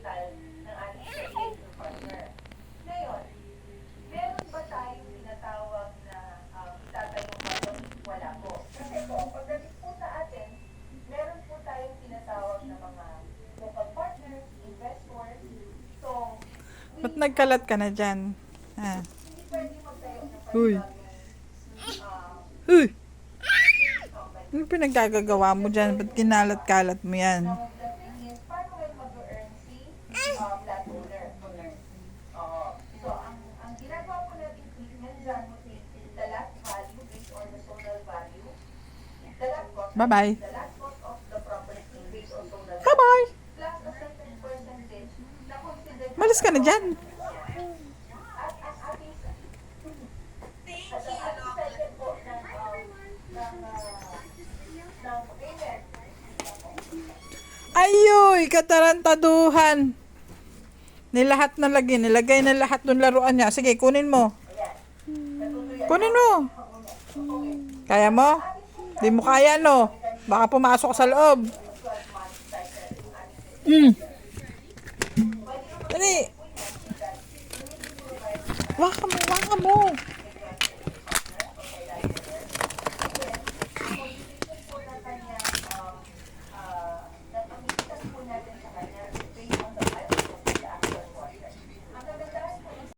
capital ng ating creative partner. Ngayon, meron ba tayong tinatawag na itatayong company? Wala po. Kasi po, pagdating po sa atin, meron po tayong tinatawag na mga local partners, investors. So, Ba't nagkalat ka na dyan? Ha? hindi pwede magtayo ng Uy. panibagong Uy! company. Ano pinaggagawa mo dyan? Ba't kinalat-kalat mo yan? Now, the thing is, paano kayo mag-earn si landowner? Oo. So, ang ginagawa po natin treatment dyan is the last value based on the zonal value. The last cost, Bye-bye. the last cost of the property based on zonal value. Bye-bye! Plus a certain percentage na considered. Malis ka na dyan. At ang second po ng payment. Ayoy! Katarantaduhan! Nilagay na lahat ng laruan niya. Sige, kunin mo. Kunin mo. Kaya mo? Di mo kaya, no? Baka pumasok sa loob. Dali. Waka mo, waka mo.